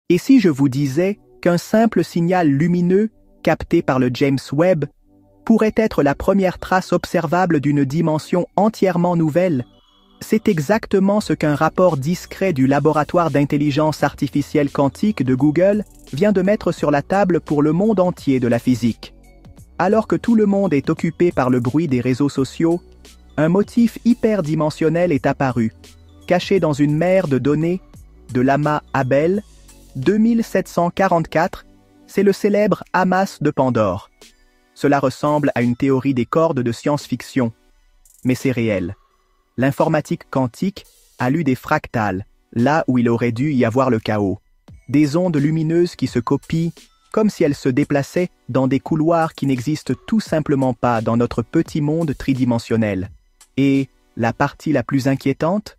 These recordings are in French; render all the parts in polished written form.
Et si je vous disais qu'un simple signal lumineux capté par le James Webb pourrait être la première trace observable d'une dimension entièrement nouvelle? C'est exactement ce qu'un rapport discret du laboratoire d'intelligence artificielle quantique de Google vient de mettre sur la table pour le monde entier de la physique. Alors que tout le monde est occupé par le bruit des réseaux sociaux, un motif hyperdimensionnel est apparu, caché dans une mer de données de l'amas Abell 2744, c'est le célèbre amas de Pandore. Cela ressemble à une théorie des cordes de science-fiction, mais c'est réel. L'informatique quantique a lu des fractales, là où il aurait dû y avoir le chaos. Des ondes lumineuses qui se copient, comme si elles se déplaçaient dans des couloirs qui n'existent tout simplement pas dans notre petit monde tridimensionnel. Et la partie la plus inquiétante?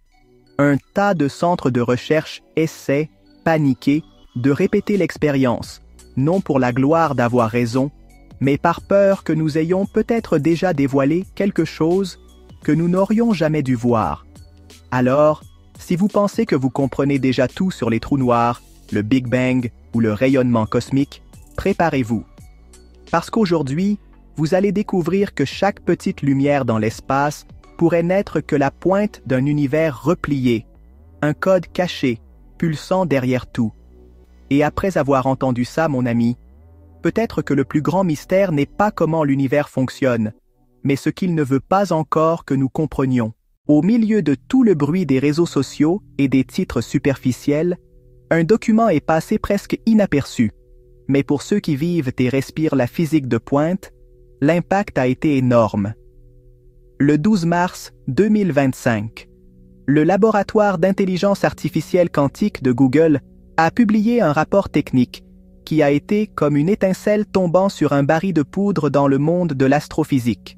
Un tas de centres de recherche essaient, paniqués, de répéter l'expérience, non pour la gloire d'avoir raison, mais par peur que nous ayons peut-être déjà dévoilé quelque chose que nous n'aurions jamais dû voir. Alors, si vous pensez que vous comprenez déjà tout sur les trous noirs, le Big Bang ou le rayonnement cosmique, préparez-vous. Parce qu'aujourd'hui, vous allez découvrir que chaque petite lumière dans l'espace pourrait n'être que la pointe d'un univers replié, un code caché, pulsant derrière tout. Et après avoir entendu ça, mon ami, peut-être que le plus grand mystère n'est pas comment l'univers fonctionne, mais ce qu'il ne veut pas encore que nous comprenions. Au milieu de tout le bruit des réseaux sociaux et des titres superficiels, un document est passé presque inaperçu. Mais pour ceux qui vivent et respirent la physique de pointe, l'impact a été énorme. Le 12 mars 2025, le laboratoire d'intelligence artificielle quantique de Google a publié un rapport technique qui a été comme une étincelle tombant sur un baril de poudre dans le monde de l'astrophysique.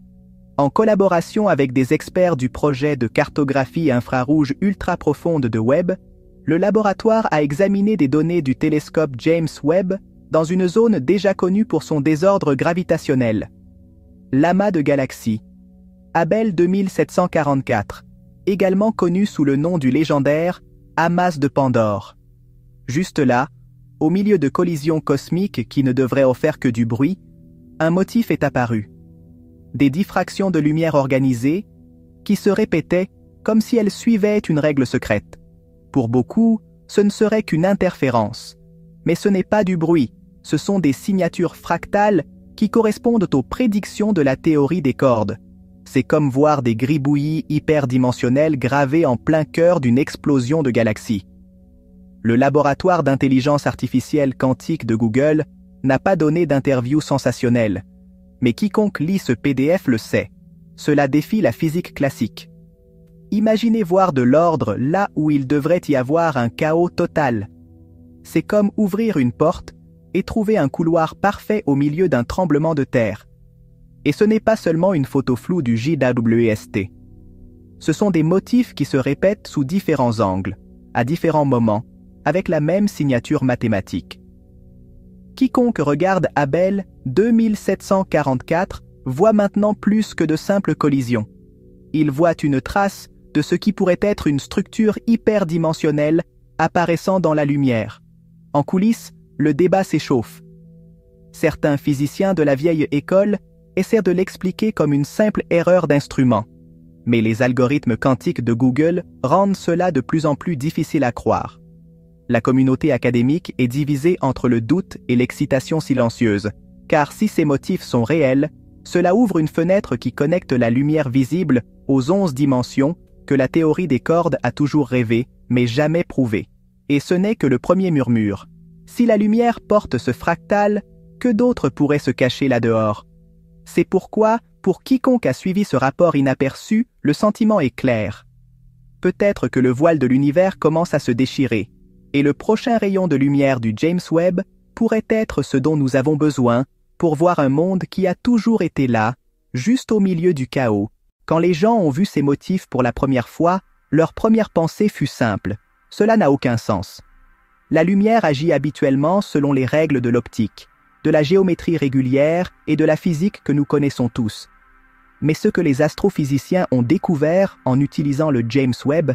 En collaboration avec des experts du projet de cartographie infrarouge ultra profonde de Webb, le laboratoire a examiné des données du télescope James Webb dans une zone déjà connue pour son désordre gravitationnel. L'amas de galaxies, Abell 2744, également connu sous le nom du légendaire amas de Pandore. Juste là, au milieu de collisions cosmiques qui ne devraient offrir que du bruit, un motif est apparu. Des diffractions de lumière organisées qui se répétaient comme si elles suivaient une règle secrète. Pour beaucoup, ce ne serait qu'une interférence. Mais ce n'est pas du bruit, ce sont des signatures fractales qui correspondent aux prédictions de la théorie des cordes. C'est comme voir des gribouillis hyperdimensionnels gravés en plein cœur d'une explosion de galaxies. Le laboratoire d'intelligence artificielle quantique de Google n'a pas donné d'interview sensationnelle, mais quiconque lit ce PDF le sait. Cela défie la physique classique. Imaginez voir de l'ordre là où il devrait y avoir un chaos total. C'est comme ouvrir une porte et trouver un couloir parfait au milieu d'un tremblement de terre. Et ce n'est pas seulement une photo floue du JWST. Ce sont des motifs qui se répètent sous différents angles, à différents moments, avec la même signature mathématique. Quiconque regarde Abell 2744 voit maintenant plus que de simples collisions. Il voit une trace de ce qui pourrait être une structure hyperdimensionnelle apparaissant dans la lumière. En coulisses, le débat s'échauffe. Certains physiciens de la vieille école essaient de l'expliquer comme une simple erreur d'instrument, mais les algorithmes quantiques de Google rendent cela de plus en plus difficile à croire. La communauté académique est divisée entre le doute et l'excitation silencieuse, car si ces motifs sont réels, cela ouvre une fenêtre qui connecte la lumière visible aux 11 dimensions que la théorie des cordes a toujours rêvé, mais jamais prouvé. Et ce n'est que le premier murmure. Si la lumière porte ce fractal, que d'autres pourraient se cacher là-dehors? C'est pourquoi, pour quiconque a suivi ce rapport inaperçu, le sentiment est clair. Peut-être que le voile de l'univers commence à se déchirer, et le prochain rayon de lumière du James Webb pourrait être ce dont nous avons besoin pour voir un monde qui a toujours été là, juste au milieu du chaos. Quand les gens ont vu ces motifs pour la première fois, leur première pensée fut simple. Cela n'a aucun sens. La lumière agit habituellement selon les règles de l'optique, de la géométrie régulière et de la physique que nous connaissons tous. Mais ce que les astrophysiciens ont découvert en utilisant le James Webb,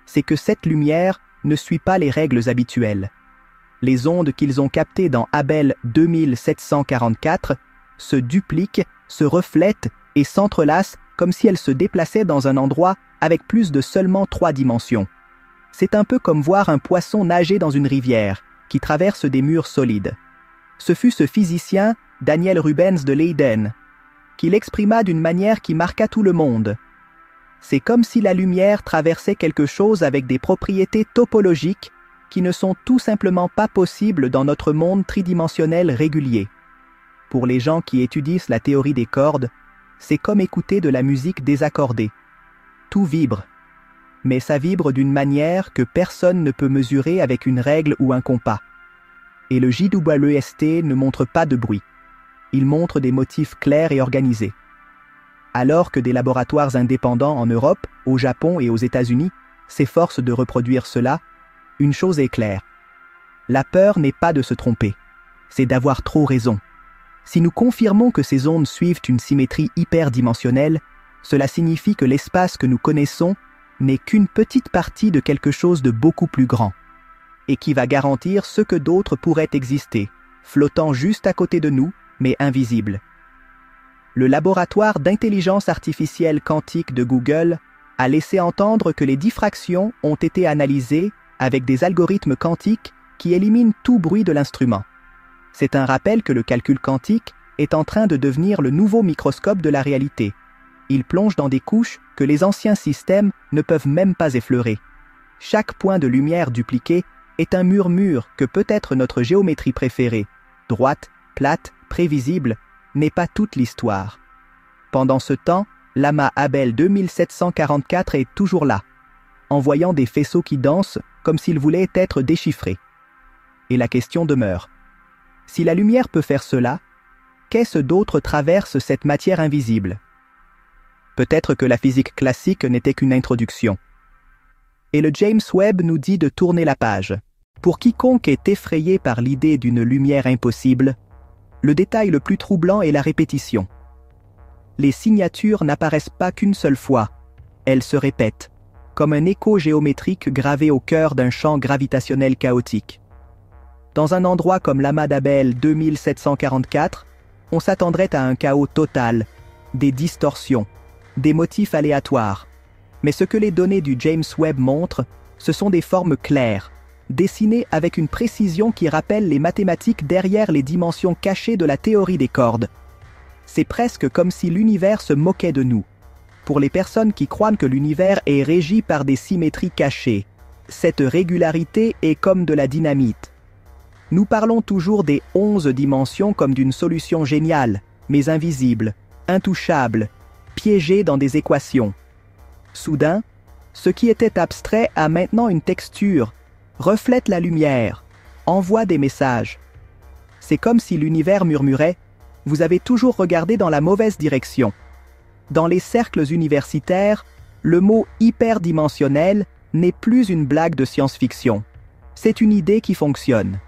c'est que cette lumière ne suit pas les règles habituelles. Les ondes qu'ils ont captées dans Abell 2744 se dupliquent, se reflètent et s'entrelacent comme si elles se déplaçaient dans un endroit avec plus de seulement 3 dimensions. C'est un peu comme voir un poisson nager dans une rivière qui traverse des murs solides. Ce fut ce physicien, Daniel Rubens de Leiden, qui l'exprima d'une manière qui marqua tout le monde. C'est comme si la lumière traversait quelque chose avec des propriétés topologiques qui ne sont tout simplement pas possibles dans notre monde tridimensionnel régulier. Pour les gens qui étudient la théorie des cordes, c'est comme écouter de la musique désaccordée. Tout vibre, mais ça vibre d'une manière que personne ne peut mesurer avec une règle ou un compas. Et le JWST ne montre pas de bruit. Il montre des motifs clairs et organisés. Alors que des laboratoires indépendants en Europe, au Japon et aux États-Unis s'efforcent de reproduire cela, une chose est claire. La peur n'est pas de se tromper, c'est d'avoir trop raison. Si nous confirmons que ces ondes suivent une symétrie hyperdimensionnelle, cela signifie que l'espace que nous connaissons n'est qu'une petite partie de quelque chose de beaucoup plus grand, et qui va garantir ce que d'autres pourraient exister, flottant juste à côté de nous, mais invisibles. Le laboratoire d'intelligence artificielle quantique de Google a laissé entendre que les diffractions ont été analysées avec des algorithmes quantiques qui éliminent tout bruit de l'instrument. C'est un rappel que le calcul quantique est en train de devenir le nouveau microscope de la réalité. Il plonge dans des couches que les anciens systèmes ne peuvent même pas effleurer. Chaque point de lumière dupliqué est un murmure que peut-être notre géométrie préférée, droite, plate, prévisible, n'est pas toute l'histoire. Pendant ce temps, l'amas Abell 2744 est toujours là, envoyant des faisceaux qui dansent comme s'ils voulaient être déchiffrés. Et la question demeure. Si la lumière peut faire cela, qu'est-ce d'autre traverse cette matière invisible? Peut-être que la physique classique n'était qu'une introduction. Et le James Webb nous dit de tourner la page. Pour quiconque est effrayé par l'idée d'une lumière impossible, le détail le plus troublant est la répétition. Les signatures n'apparaissent pas qu'une seule fois, elles se répètent, comme un écho géométrique gravé au cœur d'un champ gravitationnel chaotique. Dans un endroit comme l'amas d'Abell 2744, on s'attendrait à un chaos total, des distorsions, des motifs aléatoires. Mais ce que les données du James Webb montrent, ce sont des formes claires, dessinées avec une précision qui rappelle les mathématiques derrière les dimensions cachées de la théorie des cordes. C'est presque comme si l'univers se moquait de nous. Pour les personnes qui croient que l'univers est régi par des symétries cachées, cette régularité est comme de la dynamite. Nous parlons toujours des 11 dimensions comme d'une solution géniale, mais invisible, intouchable, piégée dans des équations. Soudain, ce qui était abstrait a maintenant une texture, reflète la lumière, envoie des messages. C'est comme si l'univers murmurait « Vous avez toujours regardé dans la mauvaise direction ». Dans les cercles universitaires, le mot hyperdimensionnel n'est plus une blague de science-fiction. C'est une idée qui fonctionne.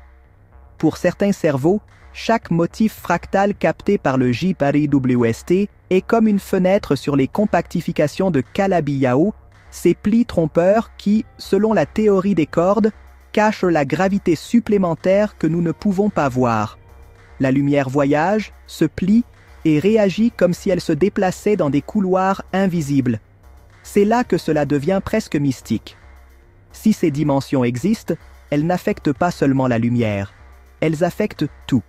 Pour certains cerveaux, chaque motif fractal capté par le JWST est comme une fenêtre sur les compactifications de Calabi-Yau, ces plis trompeurs qui, selon la théorie des cordes, cachent la gravité supplémentaire que nous ne pouvons pas voir. La lumière voyage, se plie et réagit comme si elle se déplaçait dans des couloirs invisibles. C'est là que cela devient presque mystique. Si ces dimensions existent, elles n'affectent pas seulement la lumière, elles affectent tout.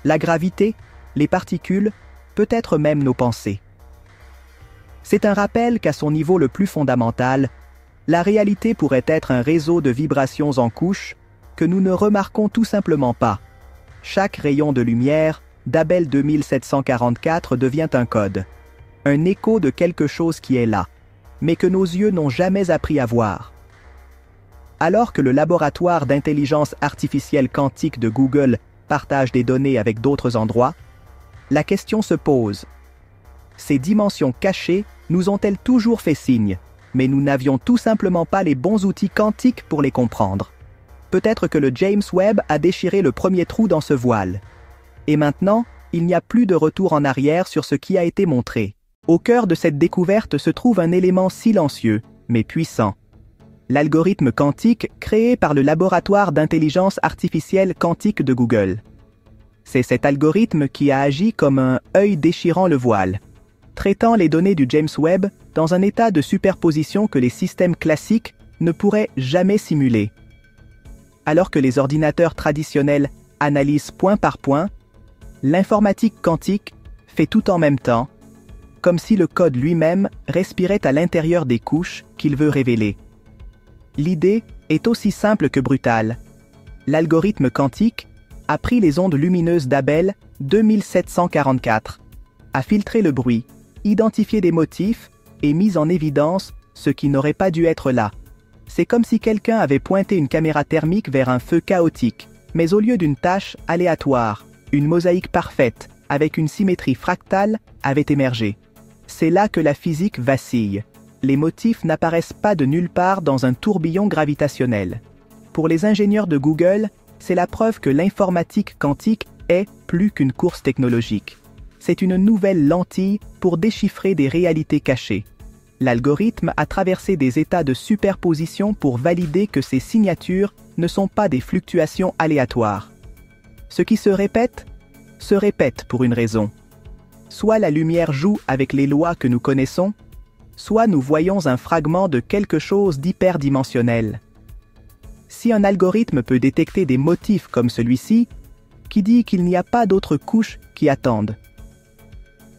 La gravité, les particules, peut-être même nos pensées. C'est un rappel qu'à son niveau le plus fondamental, la réalité pourrait être un réseau de vibrations en couches que nous ne remarquons tout simplement pas. Chaque rayon de lumière d'Abell 2744 devient un code, un écho de quelque chose qui est là, mais que nos yeux n'ont jamais appris à voir. Alors que le laboratoire d'intelligence artificielle quantique de Google partage des données avec d'autres endroits, la question se pose. Ces dimensions cachées nous ont-elles toujours fait signe, mais nous n'avions tout simplement pas les bons outils quantiques pour les comprendre. Peut-être que le James Webb a déchiré le premier trou dans ce voile. Et maintenant, il n'y a plus de retour en arrière sur ce qui a été montré. Au cœur de cette découverte se trouve un élément silencieux, mais puissant. l'algorithme quantique créé par le laboratoire d'intelligence artificielle quantique de Google. C'est cet algorithme qui a agi comme un œil déchirant le voile, traitant les données du James Webb dans un état de superposition que les systèmes classiques ne pourraient jamais simuler. Alors que les ordinateurs traditionnels analysent point par point, l'informatique quantique fait tout en même temps, comme si le code lui-même respirait à l'intérieur des couches qu'il veut révéler. L'idée est aussi simple que brutale. L'algorithme quantique a pris les ondes lumineuses d'Abel 2744, a filtré le bruit, identifié des motifs et mis en évidence ce qui n'aurait pas dû être là. C'est comme si quelqu'un avait pointé une caméra thermique vers un feu chaotique, mais au lieu d'une tâche aléatoire, une mosaïque parfaite, avec une symétrie fractale, avait émergé. C'est là que la physique vacille. Les motifs n'apparaissent pas de nulle part dans un tourbillon gravitationnel. Pour les ingénieurs de Google, c'est la preuve que l'informatique quantique est plus qu'une course technologique. C'est une nouvelle lentille pour déchiffrer des réalités cachées. L'algorithme a traversé des états de superposition pour valider que ces signatures ne sont pas des fluctuations aléatoires. Ce qui se répète pour une raison. Soit la lumière joue avec les lois que nous connaissons, soit nous voyons un fragment de quelque chose d'hyperdimensionnel. Si un algorithme peut détecter des motifs comme celui-ci, qui dit qu'il n'y a pas d'autres couches qui attendent?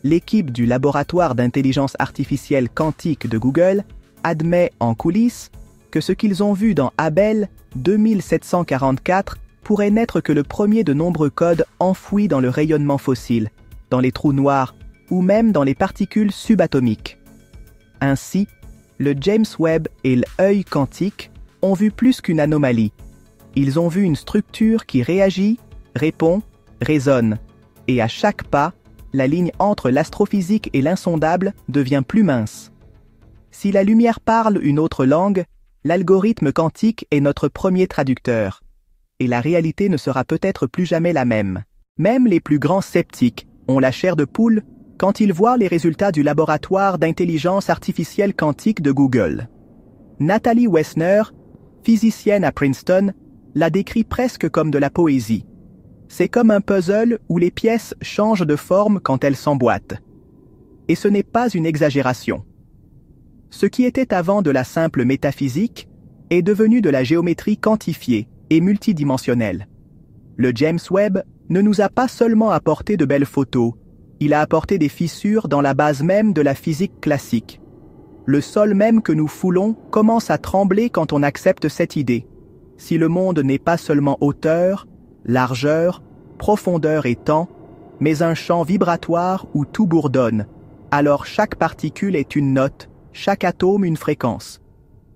L'équipe du laboratoire d'intelligence artificielle quantique de Google admet en coulisses que ce qu'ils ont vu dans Abel 2744 pourrait n'être que le premier de nombreux codes enfouis dans le rayonnement fossile, dans les trous noirs ou même dans les particules subatomiques. Ainsi, le James Webb et l'œil quantique ont vu plus qu'une anomalie. Ils ont vu une structure qui réagit, répond, résonne, et à chaque pas, la ligne entre l'astrophysique et l'insondable devient plus mince. Si la lumière parle une autre langue, l'algorithme quantique est notre premier traducteur. Et la réalité ne sera peut-être plus jamais la même. Même les plus grands sceptiques ont la chair de poule quand ils voient les résultats du laboratoire d'intelligence artificielle quantique de Google. Nathalie Wessner, physicienne à Princeton, l'a décrit presque comme de la poésie. C'est comme un puzzle où les pièces changent de forme quand elles s'emboîtent. Et ce n'est pas une exagération. Ce qui était avant de la simple métaphysique est devenu de la géométrie quantifiée et multidimensionnelle. Le James Webb ne nous a pas seulement apporté de belles photos, il a apporté des fissures dans la base même de la physique classique. Le sol même que nous foulons commence à trembler quand on accepte cette idée. Si le monde n'est pas seulement hauteur, largeur, profondeur et temps, mais un champ vibratoire où tout bourdonne, alors chaque particule est une note, chaque atome une fréquence.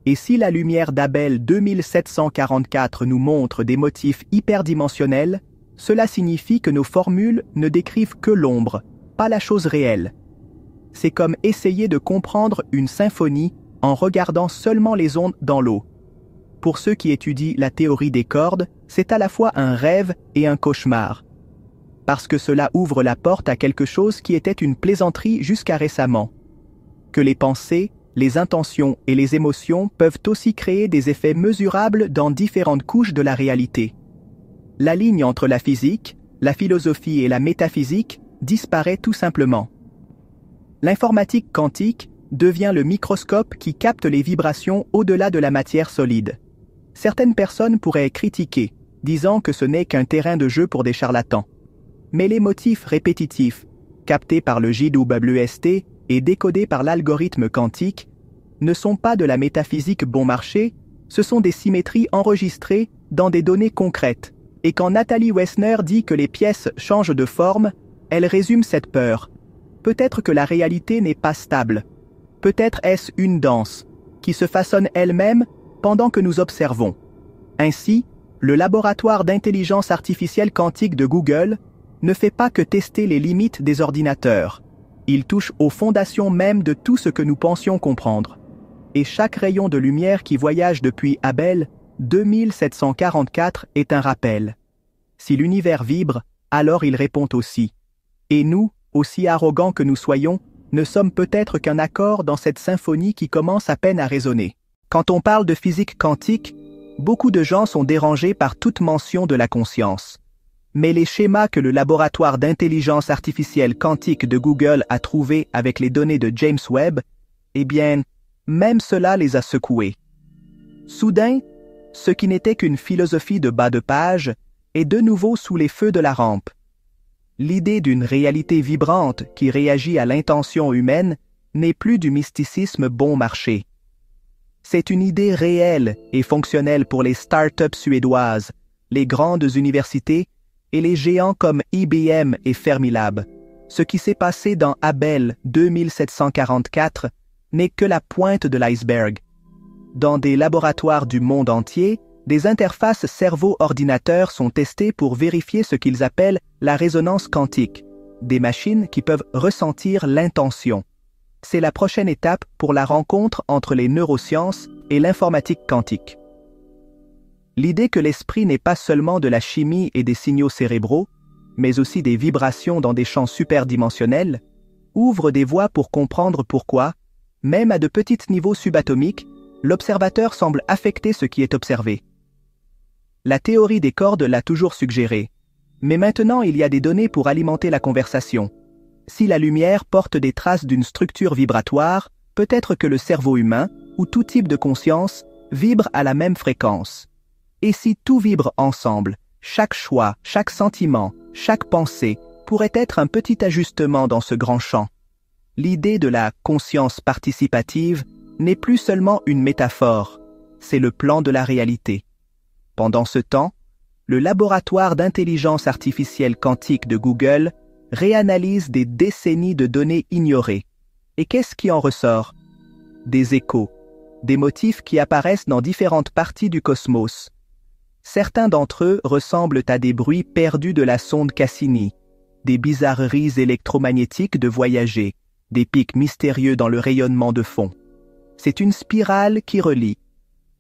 Et si la lumière d'Abel 2744 nous montre des motifs hyperdimensionnels, cela signifie que nos formules ne décrivent que l'ombre, pas la chose réelle. C'est comme essayer de comprendre une symphonie en regardant seulement les ondes dans l'eau. Pour ceux qui étudient la théorie des cordes, c'est à la fois un rêve et un cauchemar. Parce que cela ouvre la porte à quelque chose qui était une plaisanterie jusqu'à récemment. Que les pensées, les intentions et les émotions peuvent aussi créer des effets mesurables dans différentes couches de la réalité. La ligne entre la physique, la philosophie et la métaphysique disparaît tout simplement. L'informatique quantique devient le microscope qui capte les vibrations au-delà de la matière solide. Certaines personnes pourraient critiquer, disant que ce n'est qu'un terrain de jeu pour des charlatans. Mais les motifs répétitifs, captés par le JWST et décodés par l'algorithme quantique, ne sont pas de la métaphysique bon marché, ce sont des symétries enregistrées dans des données concrètes. Et quand Nathalie Wessner dit que les pièces changent de forme, elle résume cette peur. Peut-être que la réalité n'est pas stable. Peut-être est-ce une danse, qui se façonne elle-même pendant que nous observons. Ainsi, le laboratoire d'intelligence artificielle quantique de Google ne fait pas que tester les limites des ordinateurs. Il touche aux fondations même de tout ce que nous pensions comprendre. Et chaque rayon de lumière qui voyage depuis Abel 2744 est un rappel. Si l'univers vibre, alors il répond aussi. Et nous, aussi arrogants que nous soyons, ne sommes peut-être qu'un accord dans cette symphonie qui commence à peine à résonner. Quand on parle de physique quantique, beaucoup de gens sont dérangés par toute mention de la conscience. Mais les schémas que le laboratoire d'intelligence artificielle quantique de Google a trouvés avec les données de James Webb, eh bien, même cela les a secoués. Soudain, ce qui n'était qu'une philosophie de bas de page est de nouveau sous les feux de la rampe. L'idée d'une réalité vibrante qui réagit à l'intention humaine n'est plus du mysticisme bon marché. C'est une idée réelle et fonctionnelle pour les start-up suédoises, les grandes universités et les géants comme IBM et Fermilab. Ce qui s'est passé dans Abel 2744 n'est que la pointe de l'iceberg. Dans des laboratoires du monde entier, des interfaces cerveau-ordinateur sont testées pour vérifier ce qu'ils appellent la résonance quantique, des machines qui peuvent ressentir l'intention. C'est la prochaine étape pour la rencontre entre les neurosciences et l'informatique quantique. L'idée que l'esprit n'est pas seulement de la chimie et des signaux cérébraux, mais aussi des vibrations dans des champs superdimensionnels, ouvre des voies pour comprendre pourquoi, même à de petits niveaux subatomiques, l'observateur semble affecter ce qui est observé. La théorie des cordes l'a toujours suggéré, mais maintenant il y a des données pour alimenter la conversation. Si la lumière porte des traces d'une structure vibratoire, peut-être que le cerveau humain, ou tout type de conscience, vibre à la même fréquence. Et si tout vibre ensemble, chaque choix, chaque sentiment, chaque pensée pourrait être un petit ajustement dans ce grand champ. L'idée de la conscience participative n'est plus seulement une métaphore, c'est le plan de la réalité. Pendant ce temps, le laboratoire d'intelligence artificielle quantique de Google réanalyse des décennies de données ignorées. Et qu'est-ce qui en ressort? Des échos, des motifs qui apparaissent dans différentes parties du cosmos. Certains d'entre eux ressemblent à des bruits perdus de la sonde Cassini, des bizarreries électromagnétiques de voyager, des pics mystérieux dans le rayonnement de fond. C'est une spirale qui relie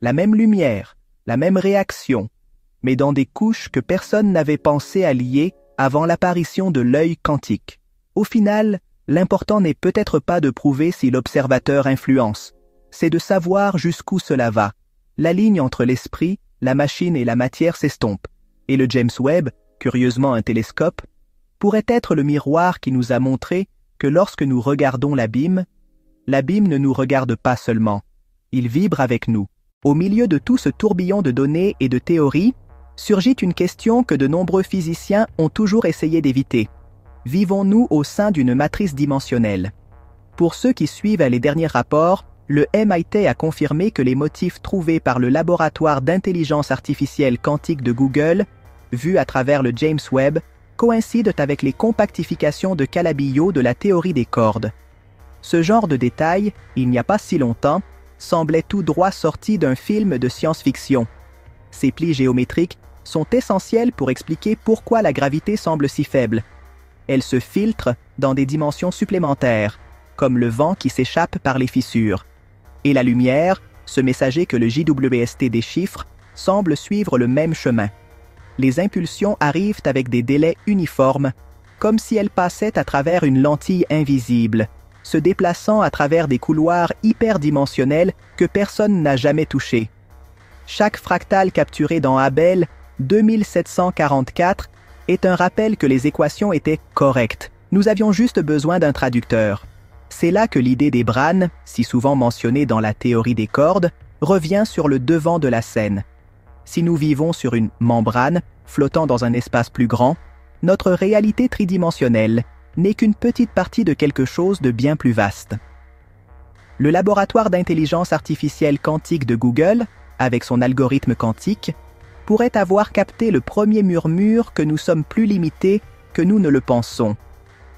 la même lumière, la même réaction, mais dans des couches que personne n'avait pensé à lier avant l'apparition de l'œil quantique. Au final, l'important n'est peut-être pas de prouver si l'observateur influence, c'est de savoir jusqu'où cela va. La ligne entre l'esprit, la machine et la matière s'estompe, et le James Webb, curieusement un télescope, pourrait être le miroir qui nous a montré que lorsque nous regardons l'abîme ne nous regarde pas seulement, il vibre avec nous. Au milieu de tout ce tourbillon de données et de théories, surgit une question que de nombreux physiciens ont toujours essayé d'éviter. Vivons-nous au sein d'une matrice dimensionnelle? Pour ceux qui suivent les derniers rapports, le MIT a confirmé que les motifs trouvés par le laboratoire d'intelligence artificielle quantique de Google, vus à travers le James Webb, coïncident avec les compactifications de Calabi-Yau de la théorie des cordes. Ce genre de détails, il n'y a pas si longtemps, semblait tout droit sorti d'un film de science-fiction. Ces plis géométriques sont essentiels pour expliquer pourquoi la gravité semble si faible. Elle se filtre dans des dimensions supplémentaires, comme le vent qui s'échappe par les fissures. Et la lumière, ce messager que le JWST déchiffre, semble suivre le même chemin. Les impulsions arrivent avec des délais uniformes, comme si elles passaient à travers une lentille invisible, se déplaçant à travers des couloirs hyperdimensionnels que personne n'a jamais touchés. Chaque fractal capturé dans Abel 2744 est un rappel que les équations étaient correctes. Nous avions juste besoin d'un traducteur. C'est là que l'idée des brânes, si souvent mentionnée dans la théorie des cordes, revient sur le devant de la scène. Si nous vivons sur une membrane, flottant dans un espace plus grand, notre réalité tridimensionnelle n'est qu'une petite partie de quelque chose de bien plus vaste. Le laboratoire d'intelligence artificielle quantique de Google, avec son algorithme quantique, pourrait avoir capté le premier murmure que nous sommes plus limités que nous ne le pensons,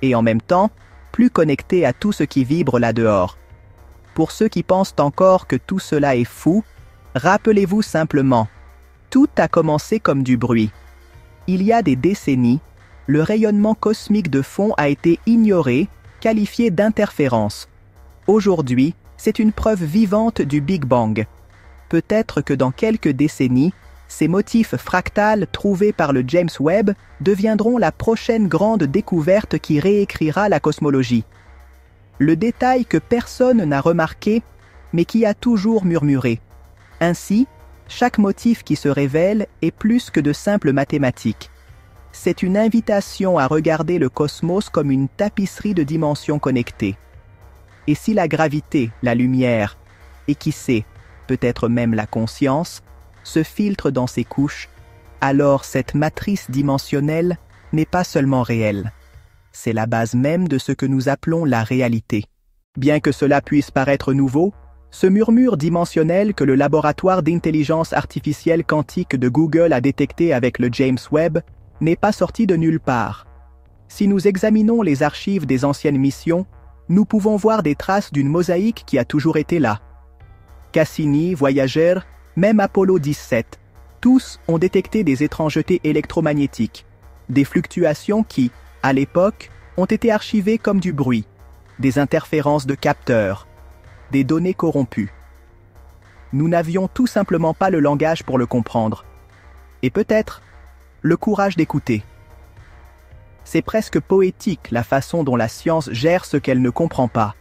et en même temps, plus connectés à tout ce qui vibre là-dehors. Pour ceux qui pensent encore que tout cela est fou, rappelez-vous simplement, tout a commencé comme du bruit. Il y a des décennies, le rayonnement cosmique de fond a été ignoré, qualifié d'interférence. Aujourd'hui, c'est une preuve vivante du Big Bang. Peut-être que dans quelques décennies, ces motifs fractals trouvés par le James Webb deviendront la prochaine grande découverte qui réécrira la cosmologie. Le détail que personne n'a remarqué mais qui a toujours murmuré. Ainsi, chaque motif qui se révèle est plus que de simples mathématiques. C'est une invitation à regarder le cosmos comme une tapisserie de dimensions connectées. Et si la gravité, la lumière, et qui sait, peut-être même la conscience, se filtrent dans ces couches, alors cette matrice dimensionnelle n'est pas seulement réelle. C'est la base même de ce que nous appelons la réalité. Bien que cela puisse paraître nouveau, ce murmure dimensionnel que le laboratoire d'intelligence artificielle quantique de Google a détecté avec le James Webb n'est pas sorti de nulle part. Si nous examinons les archives des anciennes missions, nous pouvons voir des traces d'une mosaïque qui a toujours été là. Cassini, Voyager, même Apollo 17, tous ont détecté des étrangetés électromagnétiques, des fluctuations qui, à l'époque, ont été archivées comme du bruit, des interférences de capteurs, des données corrompues. Nous n'avions tout simplement pas le langage pour le comprendre. Et peut-être le courage d'écouter. C'est presque poétique la façon dont la science gère ce qu'elle ne comprend pas.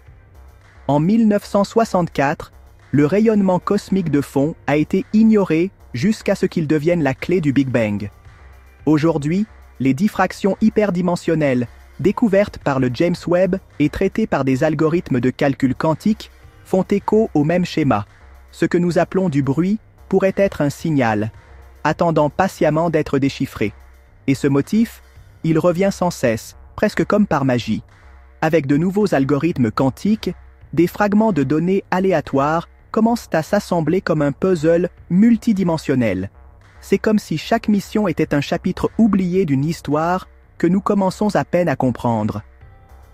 En 1964, le rayonnement cosmique de fond a été ignoré jusqu'à ce qu'il devienne la clé du Big Bang. Aujourd'hui, les diffractions hyperdimensionnelles, découvertes par le James Webb et traitées par des algorithmes de calcul quantique, font écho au même schéma. Ce que nous appelons du bruit pourrait être un signal, attendant patiemment d'être déchiffré. Et ce motif, il revient sans cesse, presque comme par magie. Avec de nouveaux algorithmes quantiques, des fragments de données aléatoires commencent à s'assembler comme un puzzle multidimensionnel. C'est comme si chaque mission était un chapitre oublié d'une histoire que nous commençons à peine à comprendre.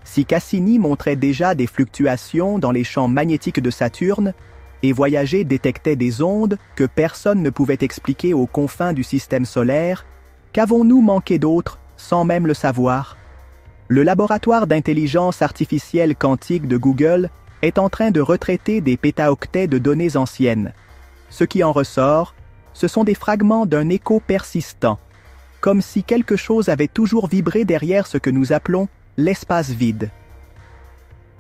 Si Cassini montrait déjà des fluctuations dans les champs magnétiques de Saturne, et Voyager détectait des ondes que personne ne pouvait expliquer aux confins du système solaire, qu'avons-nous manqué d'autre sans même le savoir? Le laboratoire d'intelligence artificielle quantique de Google est en train de retraiter des pétaoctets de données anciennes. Ce qui en ressort, ce sont des fragments d'un écho persistant, comme si quelque chose avait toujours vibré derrière ce que nous appelons l'espace vide.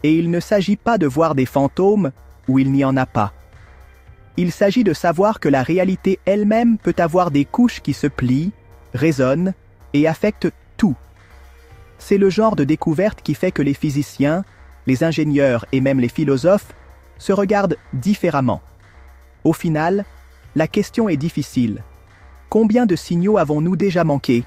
Et il ne s'agit pas de voir des fantômes où il n'y en a pas. Il s'agit de savoir que la réalité elle-même peut avoir des couches qui se plient, résonnent et affectent tout. C'est le genre de découverte qui fait que les physiciens, les ingénieurs et même les philosophes se regardent différemment. Au final, la question est difficile. Combien de signaux avons-nous déjà manqués?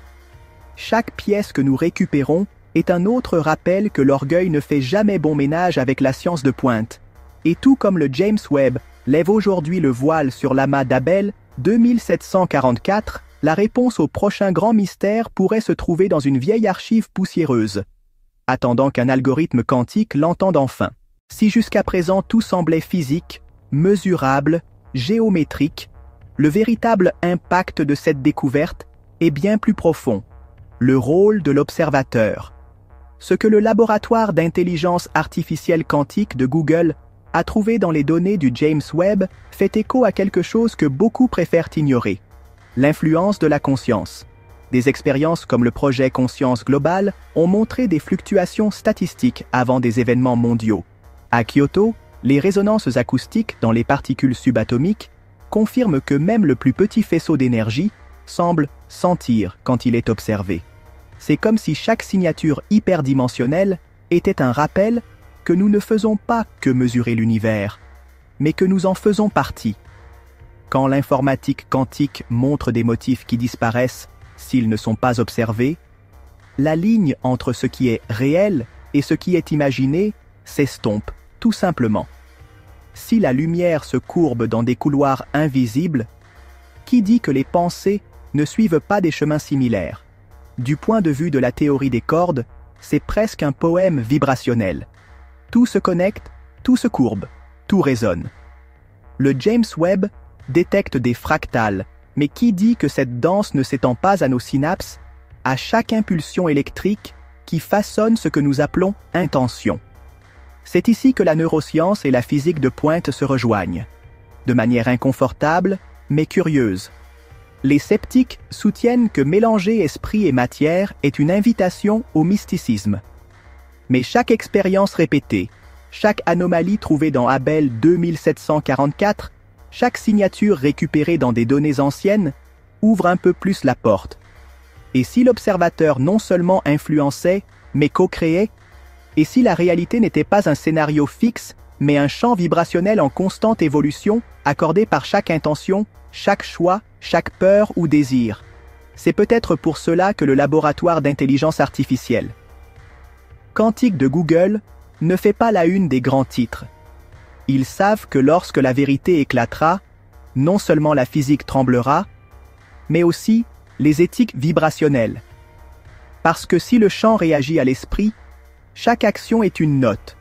Chaque pièce que nous récupérons est un autre rappel que l'orgueil ne fait jamais bon ménage avec la science de pointe. Et tout comme le James Webb lève aujourd'hui le voile sur l'amas d'Abel 2744, la réponse au prochain grand mystère pourrait se trouver dans une vieille archive poussiéreuse, attendant qu'un algorithme quantique l'entende enfin. Si jusqu'à présent tout semblait physique, mesurable, géométrique, le véritable impact de cette découverte est bien plus profond, le rôle de l'observateur. Ce que le laboratoire d'intelligence artificielle quantique de Google a trouvé dans les données du James Webb fait écho à quelque chose que beaucoup préfèrent ignorer: l'influence de la conscience. Des expériences comme le projet Conscience Globale ont montré des fluctuations statistiques avant des événements mondiaux. À Kyoto, les résonances acoustiques dans les particules subatomiques confirment que même le plus petit faisceau d'énergie semble sentir quand il est observé. C'est comme si chaque signature hyperdimensionnelle était un rappel que nous ne faisons pas que mesurer l'univers, mais que nous en faisons partie. Quand l'informatique quantique montre des motifs qui disparaissent s'ils ne sont pas observés, la ligne entre ce qui est réel et ce qui est imaginé s'estompe, tout simplement. Si la lumière se courbe dans des couloirs invisibles, qui dit que les pensées ne suivent pas des chemins similaires? Du point de vue de la théorie des cordes, c'est presque un poème vibrationnel. Tout se connecte, tout se courbe, tout résonne. Le James Webb détecte des fractales, mais qui dit que cette danse ne s'étend pas à nos synapses, à chaque impulsion électrique qui façonne ce que nous appelons intention? C'est ici que la neuroscience et la physique de pointe se rejoignent, de manière inconfortable, mais curieuse. Les sceptiques soutiennent que mélanger esprit et matière est une invitation au mysticisme. Mais chaque expérience répétée, chaque anomalie trouvée dans Abel 2744, chaque signature récupérée dans des données anciennes, ouvre un peu plus la porte. Et si l'observateur non seulement influençait, mais co-créait, et si la réalité n'était pas un scénario fixe, mais un champ vibrationnel en constante évolution, accordé par chaque intention, chaque choix, chaque peur ou désir. C'est peut-être pour cela que le laboratoire d'intelligence artificielle quantique de Google ne fait pas la une des grands titres. Ils savent que lorsque la vérité éclatera, non seulement la physique tremblera, mais aussi les éthiques vibrationnelles. Parce que si le champ réagit à l'esprit, chaque action est une note,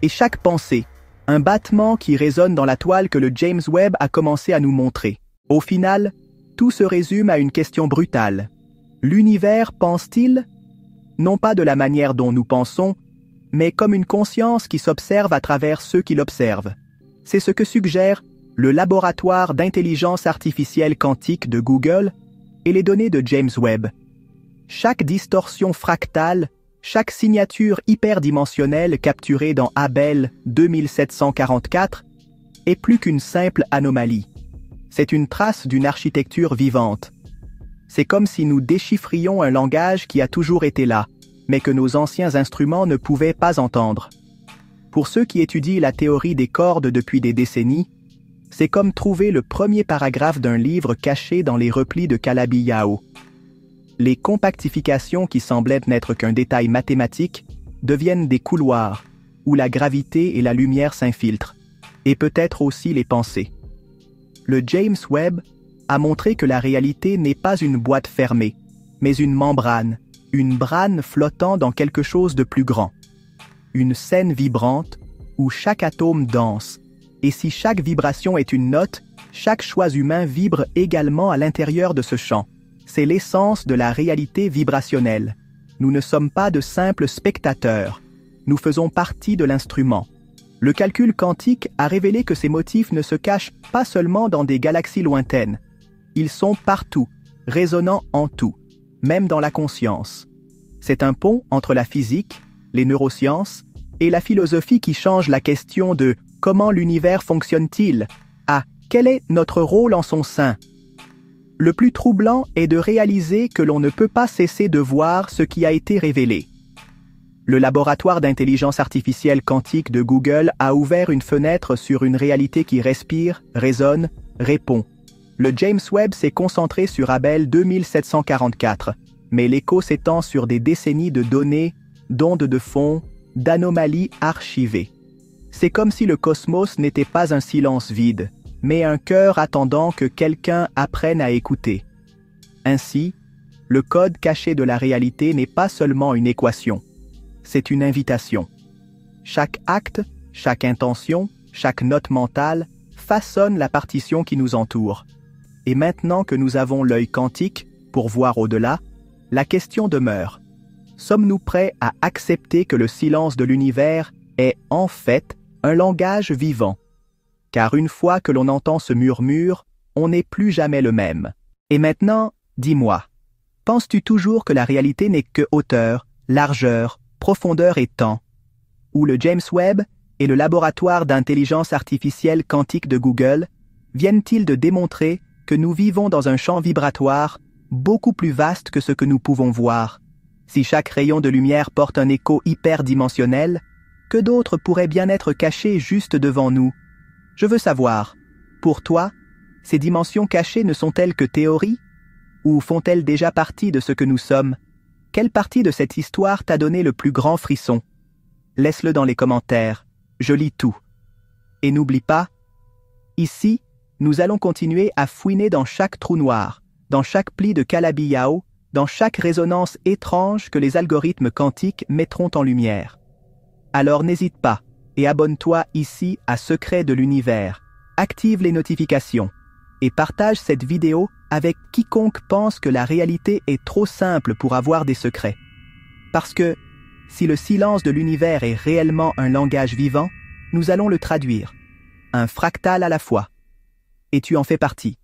et chaque pensée, un battement qui résonne dans la toile que le James Webb a commencé à nous montrer. Au final, tout se résume à une question brutale. L'univers pense-t-il, non pas de la manière dont nous pensons, mais comme une conscience qui s'observe à travers ceux qui l'observent? C'est ce que suggère le laboratoire d'intelligence artificielle quantique de Google et les données de James Webb. Chaque distorsion fractale, chaque signature hyperdimensionnelle capturée dans Abel 2744 est plus qu'une simple anomalie. C'est une trace d'une architecture vivante. C'est comme si nous déchiffrions un langage qui a toujours été là, mais que nos anciens instruments ne pouvaient pas entendre. Pour ceux qui étudient la théorie des cordes depuis des décennies, c'est comme trouver le premier paragraphe d'un livre caché dans les replis de Calabi-Yau. Les compactifications qui semblaient n'être qu'un détail mathématique deviennent des couloirs où la gravité et la lumière s'infiltrent, et peut-être aussi les pensées. Le James Webb a montré que la réalité n'est pas une boîte fermée, mais une brane flottant dans quelque chose de plus grand. Une scène vibrante où chaque atome danse, et si chaque vibration est une note, chaque choix humain vibre également à l'intérieur de ce champ. C'est l'essence de la réalité vibrationnelle. Nous ne sommes pas de simples spectateurs. Nous faisons partie de l'instrument. Le calcul quantique a révélé que ces motifs ne se cachent pas seulement dans des galaxies lointaines. Ils sont partout, résonnant en tout, même dans la conscience. C'est un pont entre la physique, les neurosciences et la philosophie qui change la question de comment l'univers fonctionne-t-il à quel est notre rôle en son sein. Le plus troublant est de réaliser que l'on ne peut pas cesser de voir ce qui a été révélé. Le laboratoire d'intelligence artificielle quantique de Google a ouvert une fenêtre sur une réalité qui respire, résonne, répond. Le James Webb s'est concentré sur Abel 2744, mais l'écho s'étend sur des décennies de données, d'ondes de fond, d'anomalies archivées. C'est comme si le cosmos n'était pas un silence vide, mais un cœur attendant que quelqu'un apprenne à écouter. Ainsi, le code caché de la réalité n'est pas seulement une équation, c'est une invitation. Chaque acte, chaque intention, chaque note mentale façonne la partition qui nous entoure. Et maintenant que nous avons l'œil quantique pour voir au-delà, la question demeure. Sommes-nous prêts à accepter que le silence de l'univers est, en fait, un langage vivant? Car une fois que l'on entend ce murmure, on n'est plus jamais le même. Et maintenant, dis-moi, penses-tu toujours que la réalité n'est que hauteur, largeur, profondeur et temps? Ou le James Webb et le laboratoire d'intelligence artificielle quantique de Google viennent-ils de démontrer que nous vivons dans un champ vibratoire beaucoup plus vaste que ce que nous pouvons voir? Si chaque rayon de lumière porte un écho hyperdimensionnel, que d'autres pourraient bien être cachés juste devant nous? Je veux savoir, pour toi, ces dimensions cachées ne sont-elles que théories? Ou font-elles déjà partie de ce que nous sommes? Quelle partie de cette histoire t'a donné le plus grand frisson? Laisse-le dans les commentaires, je lis tout. Et n'oublie pas, ici, nous allons continuer à fouiner dans chaque trou noir, dans chaque pli de Calabi-Yau, dans chaque résonance étrange que les algorithmes quantiques mettront en lumière. Alors n'hésite pas et abonne-toi ici à Secrets de l'Univers. Active les notifications et partage cette vidéo avec quiconque pense que la réalité est trop simple pour avoir des secrets. Parce que, si le silence de l'univers est réellement un langage vivant, nous allons le traduire, un fractal à la fois. Et tu en fais partie.